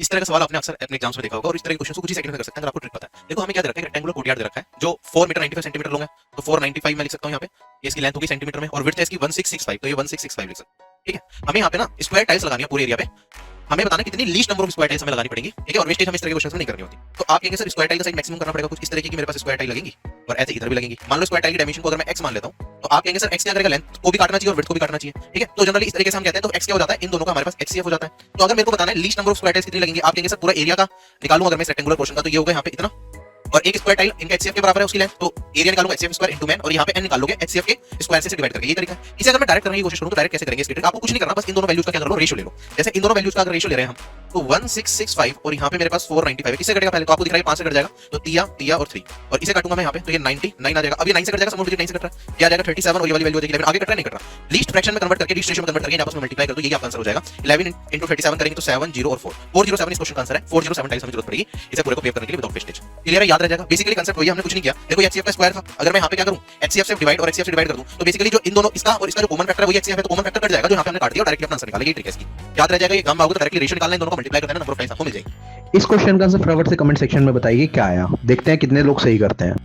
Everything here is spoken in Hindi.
इस तरह का सवाल आपने अक्सर अपने एग्जाम्स में देखा होगा और इस तरह के क्वेश्चन को कुछ ही सेकंड में कर सकते हैं अगर आपको ट्रिक पता है। देखो हमें क्या दे रखा है, रेक्टेंगुलर कोर्टयार्ड दे रखा है जो 4 मीटर 95 सेंटीमीटर लॉन्ग है, तो 495 मैं लिख सकता हूं यहाँ पे। ये इसकी लेंथ होगी सेंटीमीटर में और विड्थ है इसकी 1665, तो ये 1665 लिख सकते हैं। ठीक है, हमें यहाँ पे ना स्क्वायर टाइल्स लगानी है पूरे एरिया पे। हमें बताना कितनी least number of square tiles हमें लगानी पड़ेगी, ठीक है, और वेस्टेज हमें इस तरह के क्वेश्चन में नहीं करनी होती। तो आप कहेंगे सर स्क्वायर टाइल का साइज मैक्सिमम करना पड़ेगा कुछ इस तरीके की मेरे पास स्क्वायर टाइल लगेंगी और ऐसे इधर भी लगेंगी। मान लो स्क्वायर टाइल की डायमेंशन को अगर मैं x मान लेता हूं तो आप कहेंगे सर x क्या करेगा, लेंथ को भी काटना चाहिए और विड्थ को भी काटना चाहिए। ठीक है, तो जनरली इस तरीके से हम कहते हैं तो x क्या हो जाता है, इन दोनों का हमारे पास HCF हो जाता है। तो अगर मेरे को बताना है least number of square tiles कितनी लगेंगी, आप कहेंगे सर पूरा एरिया का निकालूं अगर मैं रेक्टेंगुलर पोर्शन का, तो ये होगा यहाँ पे इतना, और एक स्क्वायर टाइल इनका HCF के बराबर है उसकी लेंथ, तो एरिया निकालूंगा HCF स्क्वायर इनटू मैन, और यहाँ पे n निकालोगे HCF के स्क्वायर से डिवाइड करके। ये तरीका है। इसे अगर मैं डायरेक्ट करने की कोशिश करूं तो डायरेक्ट कैसे करेंगे इसकी ट्रिक, आपको कुछ नहीं करना, बस इन दोनों वैल्यूज का क्या कर लो, रेशियो ले लो। जैसे इन दोनों वैल्यूज का अगर रेशियो ले रहे हैं हम तो 1665 और यहाँ पे मेरे पास 495 है, किससे कटेगा पहले तो आपको दिख रहा है 5 से कट जाएगा, तो तिया और 3, और इसे काटूंगा मैं यहाँ पे तो ये 99 आ जाएगा। अब ये 9 से कट जाएगा, स्मॉल डिजिट 9 से कट रहा है, ये आ जाएगा 37 और ये वाली वैल्यू आ जाएगी 11, आगे कट रहा नहीं कट रहा। लीस्ट फ्रैक्शन में कन्वर्ट करके लीस्ट रेशियो में कन्वर्ट करके आपस में मल्टीप्लाई कर दो, यही आपका आंसर हो जाएगा। 11 into 37 करेंगे तो 7 0 और 4 407 इस क्वेश्चन का आंसर है। 407 टाइम्स हमें जरूरत पड़ेगी इसे पूरे को पेप करने के लिए विदाउट वेस्टेज। क्लियर है, याद रह जाएगा। बेसिकली कांसेप्ट वही, हमने कुछ नहीं किया। देखो HCF का स्क्वायर था, अगर मैं यहाँ पे क्या करूँ HCF से डिवाइड और HCF से डिवाइड कर दूं तो बेसिकली जो इन दोनों इसका और इसका जो कॉमन फैक्टर है वही HCF है, तो कॉमन फैक्टर कट जाएगा जो यहाँ पे हमने काट दिया और डायरेक्टली अपना आंसर निकालेंगे। ये ट्रिक है इसकी, याद रह जाएगा। ये काम आओगे तो डायरेक्टली रेशियो निकालना है, इन दोनों को मल्टीप्लाई कर देना, नंबर ऑफ टाइम्स आपको मिल जाएगी। इस क्वेश्चन का आंसर फटाफट से कमेंट सेक्शन में बताइए क्या आया, देखते हैं कितने लोग सही करते हैं।